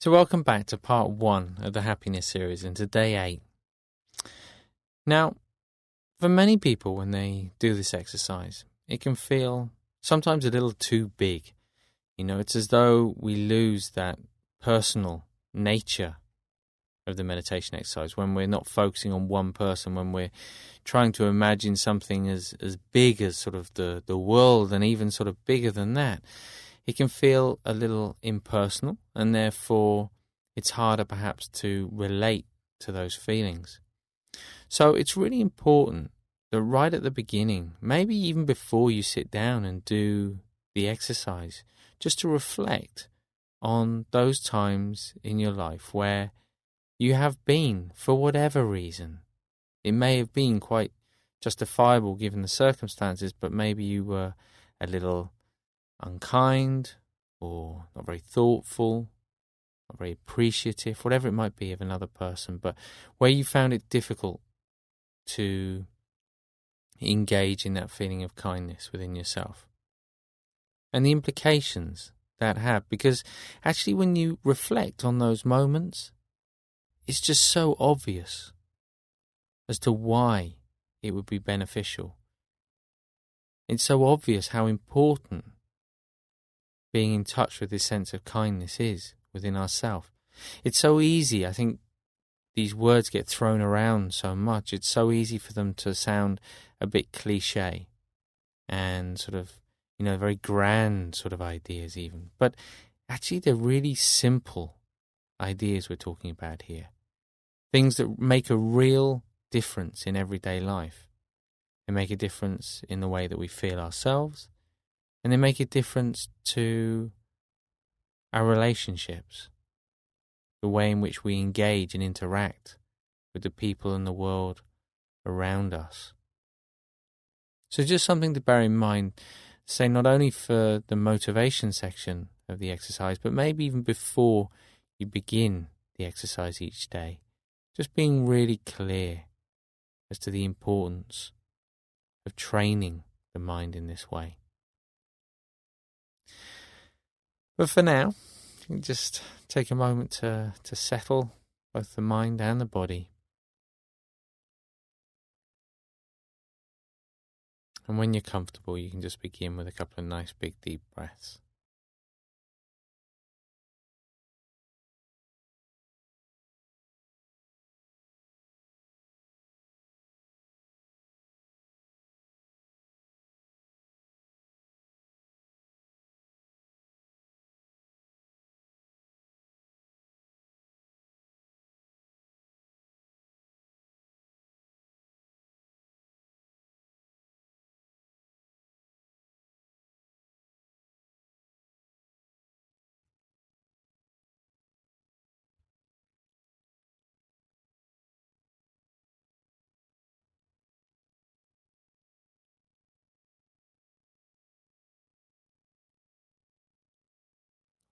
So welcome back to part 1 of the happiness series and to day 8. Now, for many people when they do this exercise, it can feel sometimes a little too big. It's as though we lose that personal nature of the meditation exercise when we're not focusing on one person, when we're trying to imagine something as big as sort of the world and even sort of bigger than that. It can feel a little impersonal, and therefore it's harder perhaps to relate to those feelings. So it's really important that right at the beginning, maybe even before you sit down and do the exercise, just to reflect on those times in your life where you have been, for whatever reason. It may have been quite justifiable given the circumstances, but maybe you were a little unkind or not very thoughtful, not very appreciative, whatever it might be of another person, but where you found it difficult to engage in that feeling of kindness within yourself. And the implications that have, because actually when you reflect on those moments, it's just so obvious as to why it would be beneficial. It's so obvious how important being in touch with this sense of kindness is within ourselves. It's so easy, I think these words get thrown around so much, it's so easy for them to sound a bit cliche and sort of, very grand sort of ideas even. But actually they're really simple ideas we're talking about here. Things that make a real difference in everyday life. They make a difference in the way that we feel ourselves, and they make a difference to our relationships, the way in which we engage and interact with the people in the world around us. So just something to bear in mind, say not only for the motivation section of the exercise, but maybe even before you begin the exercise each day, just being really clear as to the importance of training the mind in this way. But for now, you can just take a moment to settle both the mind and the body. And when you're comfortable, you can just begin with a couple of nice big deep breaths.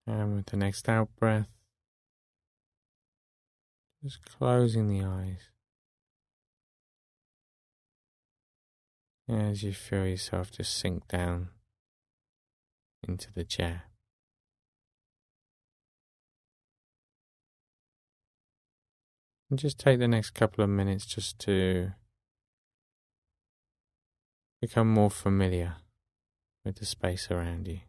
And with the next out breath, just closing the eyes as you feel yourself just sink down into the chair. And just take the next couple of minutes just to become more familiar with the space around you.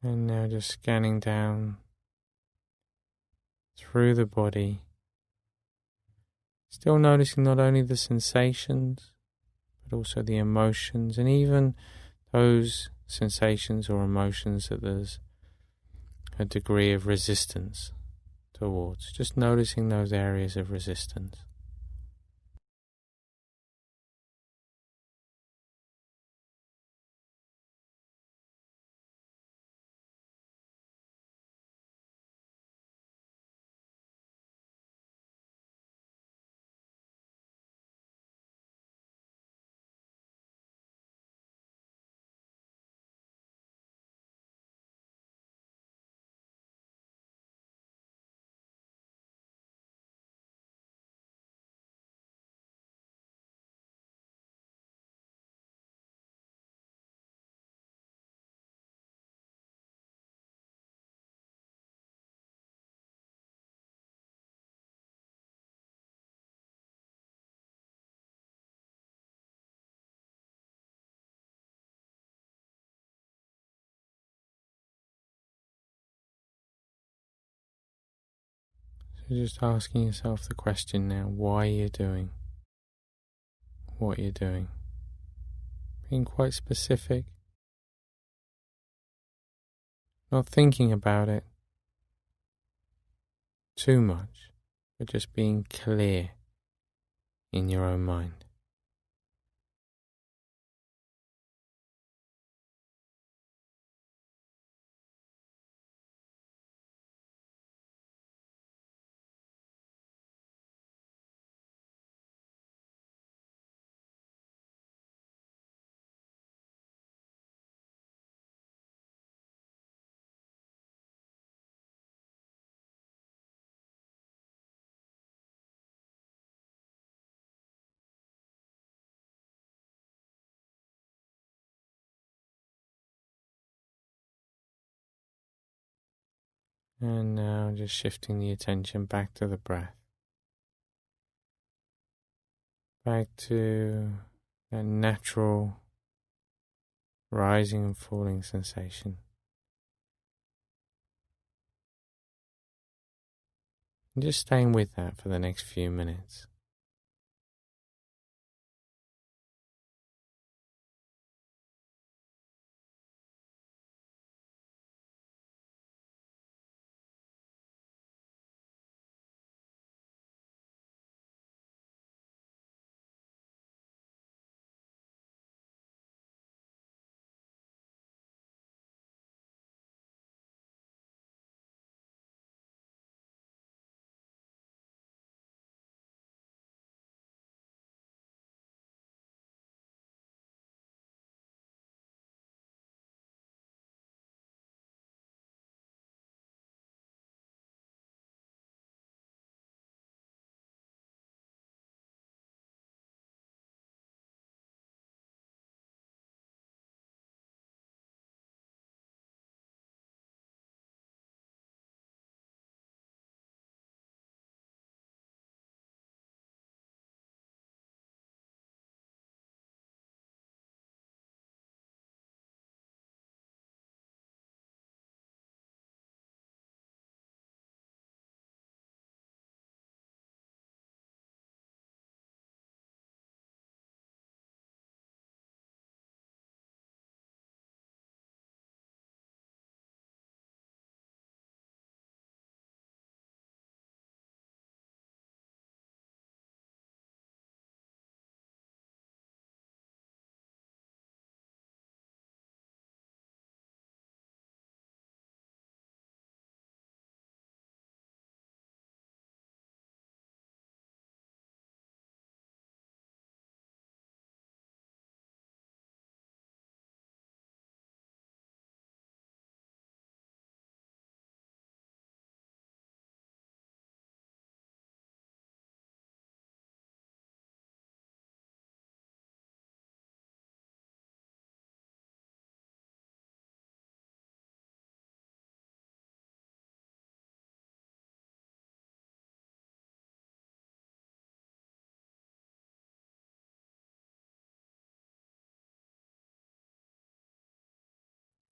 And now just scanning down through the body, still noticing not only the sensations, but also the emotions, and even those sensations or emotions that there's a degree of resistance towards. Just noticing those areas of resistance. So just asking yourself the question now, why you're doing what you're doing. Being quite specific. Not thinking about it too much, but just being clear in your own mind. And now just shifting the attention back to the breath. Back to that natural rising and falling sensation. And just staying with that for the next few minutes.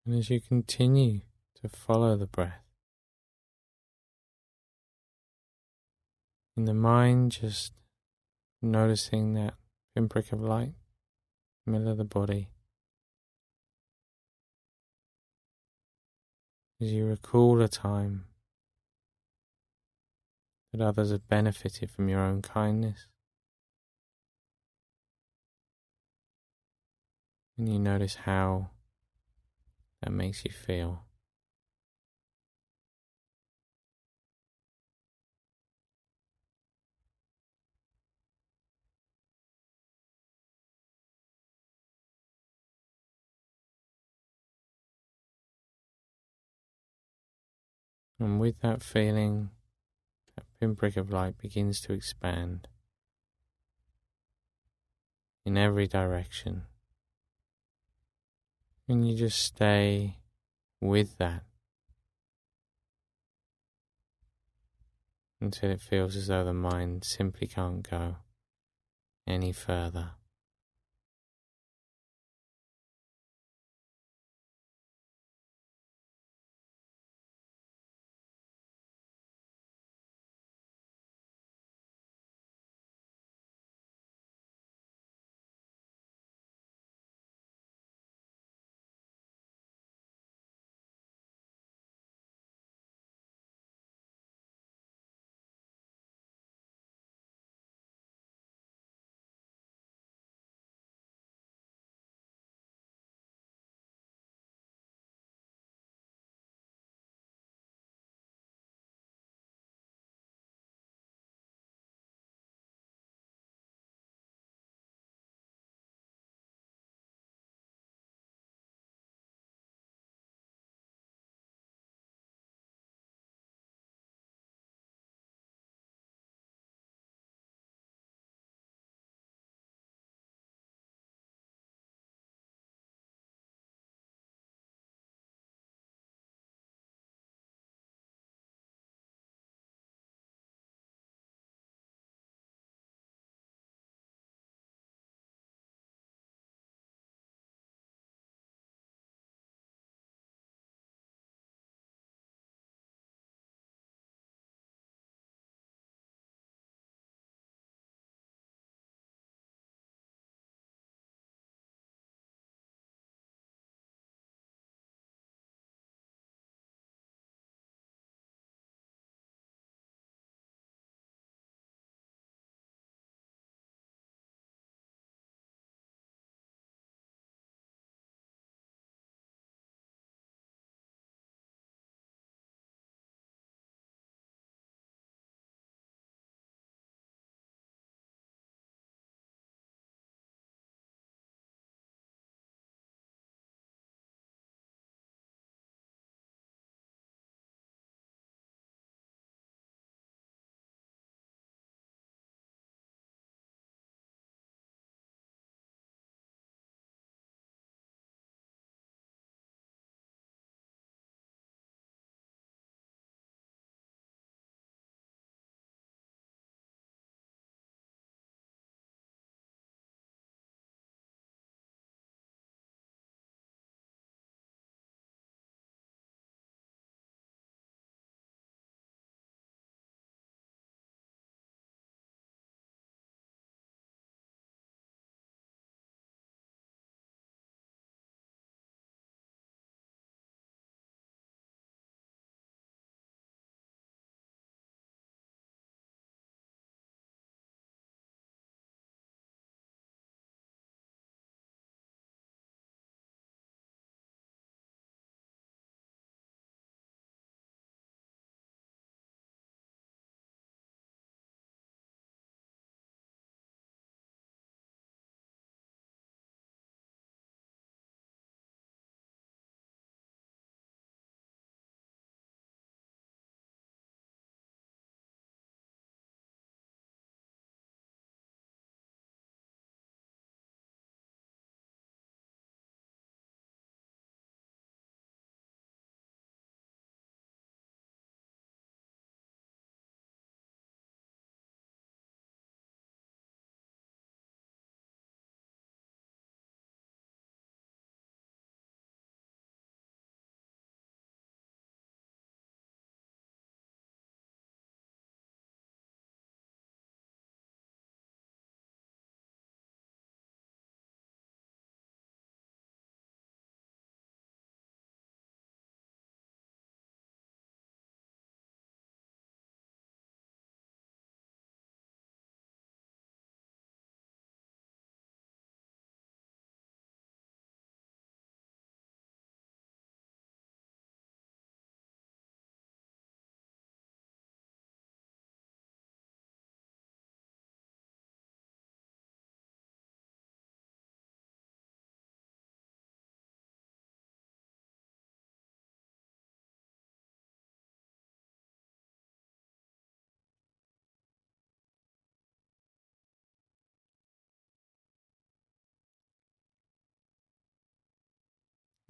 And as you continue So follow the breath. In the mind, just noticing that pinprick of light, middle of the body. As you recall a time that others have benefited from your own kindness, and you notice how that makes you feel. And with that feeling, that pinprick of light begins to expand in every direction. And you just stay with that until it feels as though the mind simply can't go any further.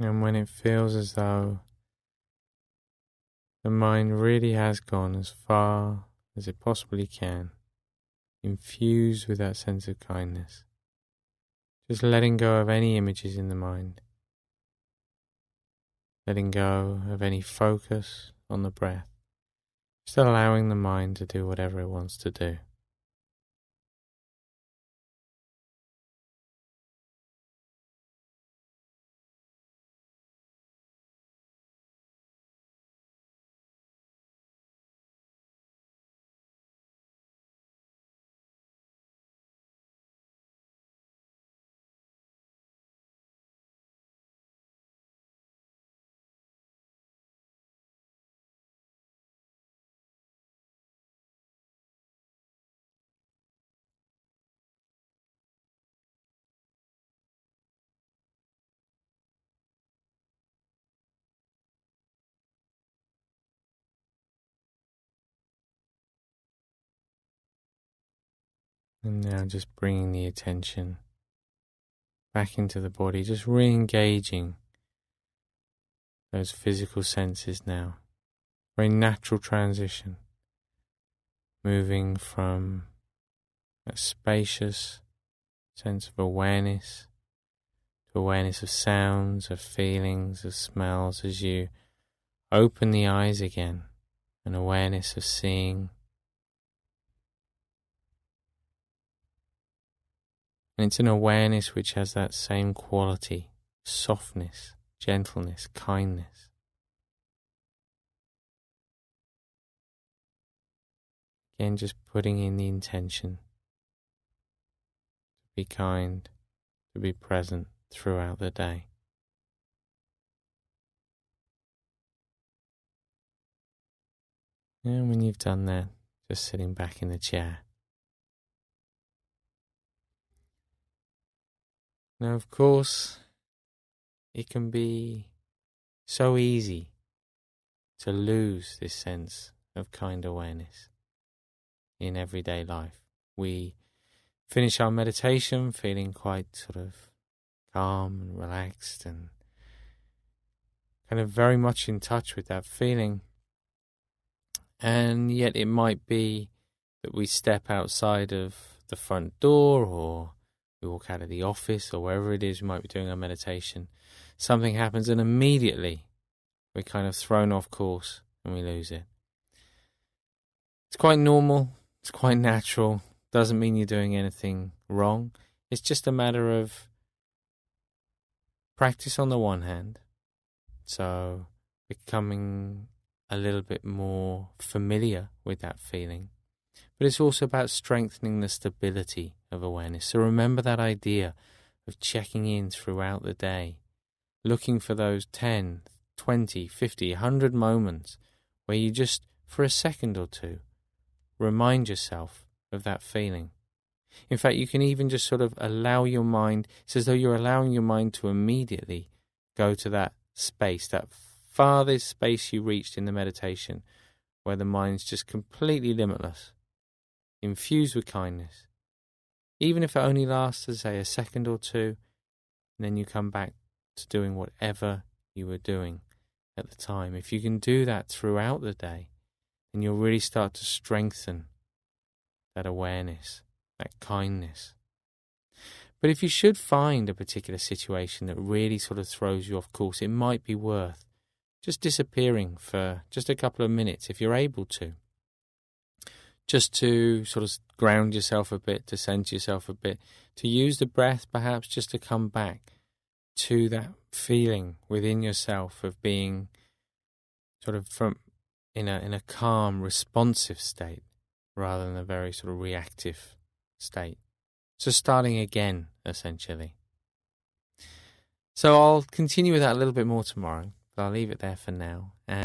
And when it feels as though the mind really has gone as far as it possibly can, infused with that sense of kindness, just letting go of any images in the mind, letting go of any focus on the breath, just allowing the mind to do whatever it wants to do. And now just bringing the attention back into the body, just re-engaging those physical senses now. Very natural transition, moving from a spacious sense of awareness to awareness of sounds, of feelings, of smells as you open the eyes again, an awareness of seeing. And it's an awareness which has that same quality, softness, gentleness, kindness. Again, just putting in the intention to be kind, to be present throughout the day. And when you've done that, just sitting back in the chair. Now, of course, it can be so easy to lose this sense of kind awareness in everyday life. We finish our meditation feeling quite sort of calm and relaxed and kind of very much in touch with that feeling. And yet it might be that we step outside of the front door, or we walk out of the office, or wherever it is we might be doing our meditation. Something happens and immediately we're kind of thrown off course and we lose it. It's quite normal. It's quite natural. Doesn't mean you're doing anything wrong. It's just a matter of practice on the one hand. So becoming a little bit more familiar with that feeling. But it's also about strengthening the stability of awareness. So remember that idea of checking in throughout the day, looking for those 10, 20, 50, 100 moments where you just, for a second or two, remind yourself of that feeling. In fact, you can even just sort of allow your mind, it's as though you're allowing your mind to immediately go to that space, that farthest space you reached in the meditation, where the mind's just completely limitless, infused with kindness. Even if it only lasts, as say, a second or two, and then you come back to doing whatever you were doing at the time. If you can do that throughout the day, then you'll really start to strengthen that awareness, that kindness. But if you should find a particular situation that really sort of throws you off course, it might be worth just disappearing for just a couple of minutes, if you're able to. Just to sort of ground yourself a bit, to center yourself a bit, to use the breath perhaps just to come back to that feeling within yourself of being sort of in a calm, responsive state, rather than a very sort of reactive state. So starting again, essentially. So I'll continue with that a little bit more tomorrow, but I'll leave it there for now.